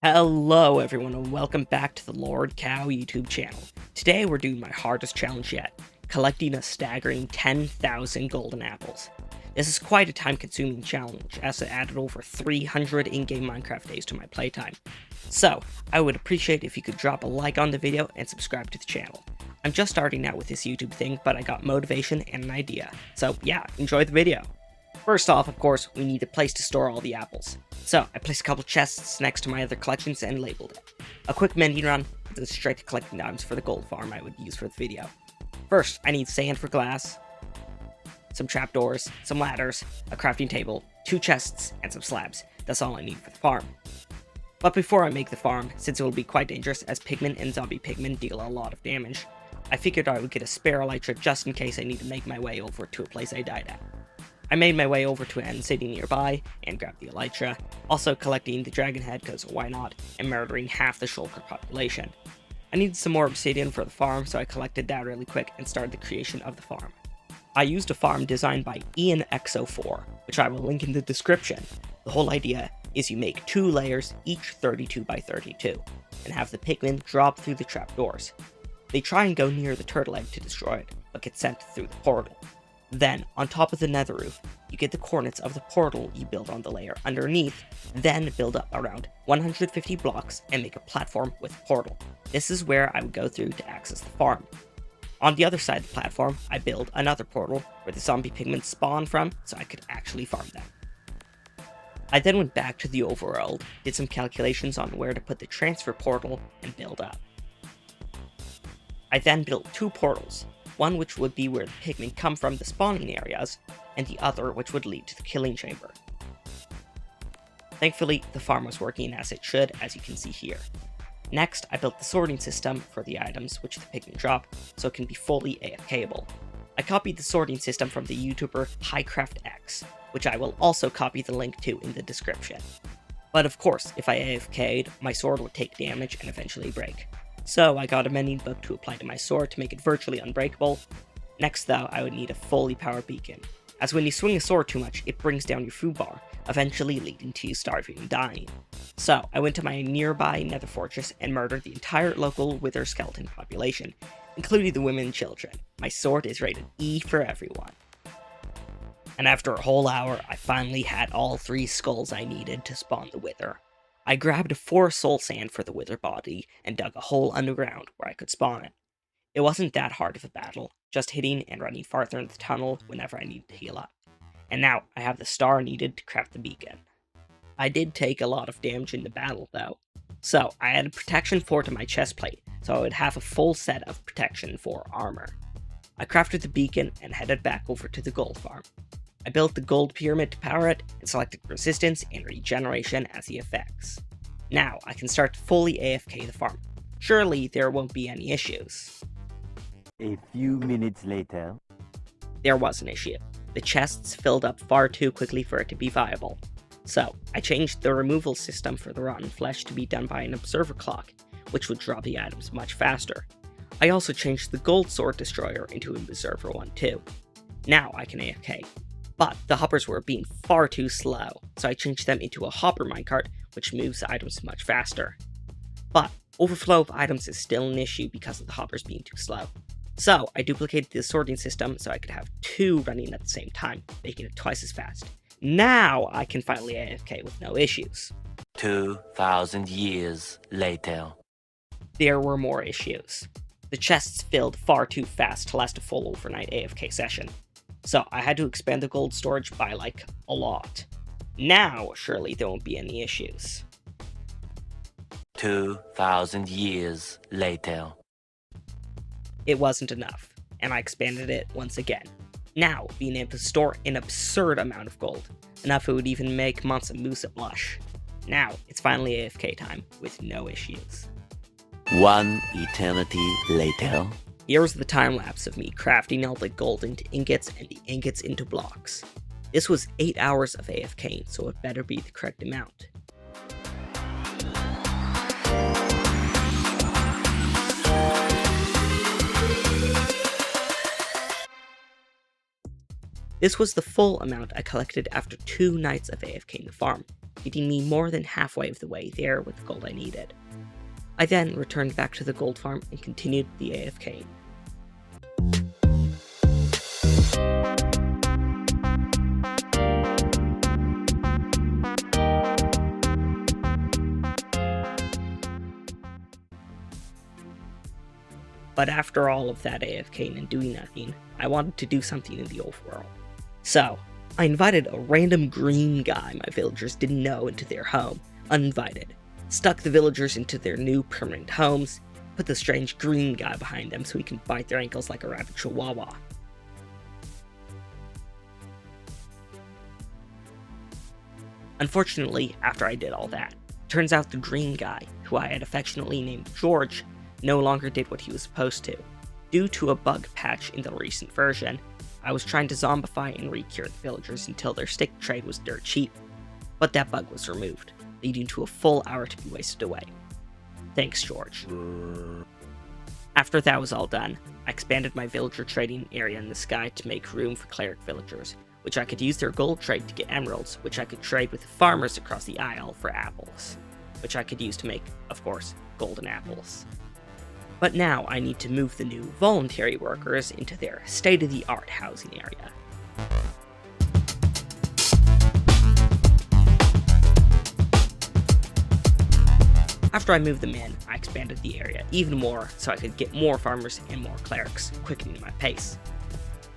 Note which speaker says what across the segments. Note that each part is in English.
Speaker 1: Hello everyone and welcome back to the LordCow YouTube channel. Today we're doing my hardest challenge yet, collecting a staggering 10,000 golden apples. This is quite a time-consuming challenge as it added over 300 in-game Minecraft days to my playtime. So, I would appreciate if you could drop a like on the video and subscribe to the channel. I'm just starting out with this YouTube thing, but I got motivation and an idea. So yeah, enjoy the video. First off, of course, we need a place to store all the apples. So, I placed a couple chests next to my other collections and labeled it. A quick mending run, then straight to collecting items for the gold farm I would use for the video. First, I need sand for glass, some trapdoors, some ladders, a crafting table, 2 chests, and some slabs. That's all I need for the farm. But before I make the farm, since it will be quite dangerous as pigmen and zombie pigmen deal a lot of damage, I figured I would get a spare elytra just in case I need to make my way over to a place I died at. I made my way over to an end city nearby and grabbed the elytra, also collecting the dragon head because why not, and murdering half the shulker population. I needed some more obsidian for the farm, so I collected that really quick and started the creation of the farm. I used a farm designed by IanX04, which I will link in the description. The whole idea is you make 2 layers, each 32 by 32, and have the pigmen drop through the trapdoors. They try and go near the turtle egg to destroy it, but get sent through the portal. Then, on top of the nether roof, you get the coordinates of the portal you build on the layer underneath, then build up around 150 blocks and make a platform with a portal. This is where I would go through to access the farm. On the other side of the platform, I build another portal where the zombie pigmen spawn from, so I could actually farm them. I then went back to the overworld, did some calculations on where to put the transfer portal, and build up. I then built 2 portals. One which would be where the pigmen come from the spawning areas, and the other which would lead to the killing chamber. Thankfully, the farm was working as it should, as you can see here. Next, I built the sorting system for the items which the pigmen drop, so it can be fully AFKable. I copied the sorting system from the YouTuber HighCraftX, which I will also copy the link to in the description. But of course, if I AFK'd, my sword would take damage and eventually break. So I got a mending book to apply to my sword to make it virtually unbreakable. Next though, I would need a fully powered beacon, as when you swing a sword too much, it brings down your food bar, eventually leading to you starving and dying. So I went to my nearby nether fortress and murdered the entire local wither skeleton population, including the women and children. My sword is rated E for everyone. And after a whole hour, I finally had all 3 skulls I needed to spawn the wither. I grabbed 4 soul sand for the wither body and dug a hole underground where I could spawn it. It wasn't that hard of a battle, just hitting and running farther in the tunnel whenever I needed to heal up. And now I have the star needed to craft the beacon. I did take a lot of damage in the battle though, so I added protection 4 to my chest plate, so I would have a full set of protection 4 armor. I crafted the beacon and headed back over to the gold farm. I built the gold pyramid to power it, and selected resistance and regeneration as the effects. Now I can start to fully AFK the farm. Surely there won't be any issues.
Speaker 2: A few minutes later.
Speaker 1: There was an issue. The chests filled up far too quickly for it to be viable. So I changed the removal system for the rotten flesh to be done by an observer clock, which would drop the items much faster. I also changed the gold sword destroyer into an observer one too. Now I can AFK. But the hoppers were being far too slow, so I changed them into a hopper minecart, which moves items much faster. But overflow of items is still an issue because of the hoppers being too slow. So I duplicated the sorting system so I could have 2 running at the same time, making it twice as fast. Now I can finally AFK with no issues.
Speaker 2: 2,000 years later.
Speaker 1: There were more issues. The chests filled far too fast to last a full overnight AFK session. So I had to expand the gold storage by like a lot. Now, surely there won't be any issues.
Speaker 2: 2,000 years later.
Speaker 1: It wasn't enough, and I expanded it once again. Now, being able to store an absurd amount of gold, enough it would even make Mansa Musa blush. Now, it's finally AFK time, with no issues.
Speaker 2: 1 eternity later.
Speaker 1: Here's the time-lapse of me crafting all the gold into ingots and the ingots into blocks. This was 8 hours of AFKing, so it better be the correct amount. This was the full amount I collected after 2 nights of AFKing the farm. getting me more than halfway of the way there with the gold I needed. I then returned back to the gold farm and continued the AFK. But after all of that AFK and doing nothing, I wanted to do something in the overworld. So, I invited a random green guy my villagers didn't know into their home, uninvited, stuck the villagers into their new permanent homes, put the strange green guy behind them so he can bite their ankles like a rabid chihuahua. Unfortunately, after I did all that, turns out the green guy, who I had affectionately named George, no longer did what he was supposed to. Due to a bug patch in the recent version, I was trying to zombify and re-cure the villagers until their stick trade was dirt cheap, but that bug was removed, leading to a full hour to be wasted away. Thanks, George. After that was all done, I expanded my villager trading area in the sky to make room for cleric villagers, which I could use their gold trade to get emeralds, which I could trade with the farmers across the isle for apples, which I could use to make, of course, golden apples. But now I need to move the new voluntary workers into their state-of-the-art housing area. After I moved them in, I expanded the area even more so I could get more farmers and more clerics, quickening my pace.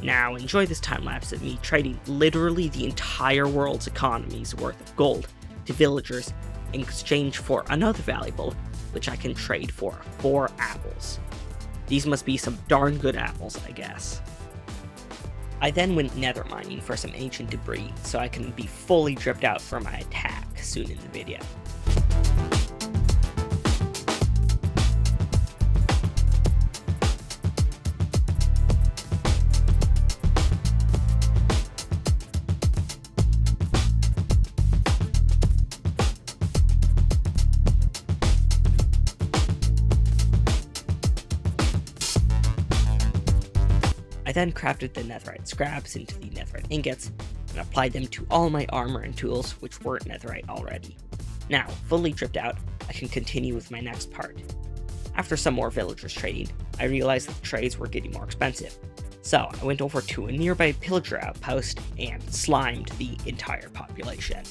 Speaker 1: Now enjoy this time-lapse of me trading literally the entire world's economy's worth of gold to villagers in exchange for another valuable, which I can trade for 4 apples. These must be some darn good apples, I guess. I then went nether mining for some ancient debris so I can be fully dripped out for my attack soon in the video. I then crafted the netherite scraps into the netherite ingots, and applied them to all my armor and tools which weren't netherite already. Now, fully dripped out, I can continue with my next part. After some more villagers trading, I realized that the trades were getting more expensive, so I went over to a nearby pillager outpost and slimed the entire population.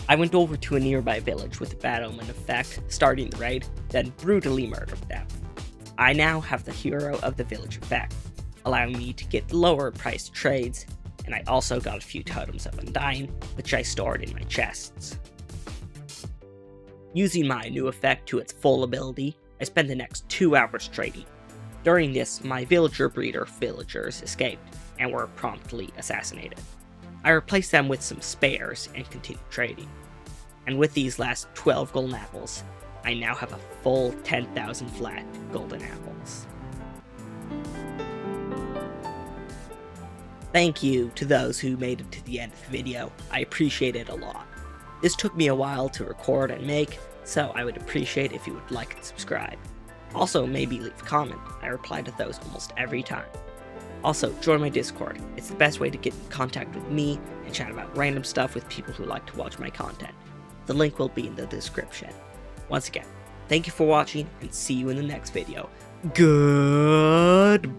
Speaker 1: I went over to a nearby village with a bad omen effect, starting the raid, then brutally murdered them. I now have the hero of the village effect, allowing me to get lower priced trades, and I also got a few totems of undying, which I stored in my chests. Using my new effect to its full ability, I spent the next 2 hours trading. During this, my villager breeder villagers escaped, and were promptly assassinated. I replaced them with some spares and continued trading. And with these last 12 golden apples, I now have a full 10,000 flat golden apples. Thank you to those who made it to the end of the video. I appreciate it a lot. This took me a while to record and make, so I would appreciate if you would like and subscribe. Also, maybe leave a comment. I reply to those almost every time. Also, join my Discord. It's the best way to get in contact with me and chat about random stuff with people who like to watch my content. The link will be in the description. Once again, thank you for watching and see you in the next video. Goodbye!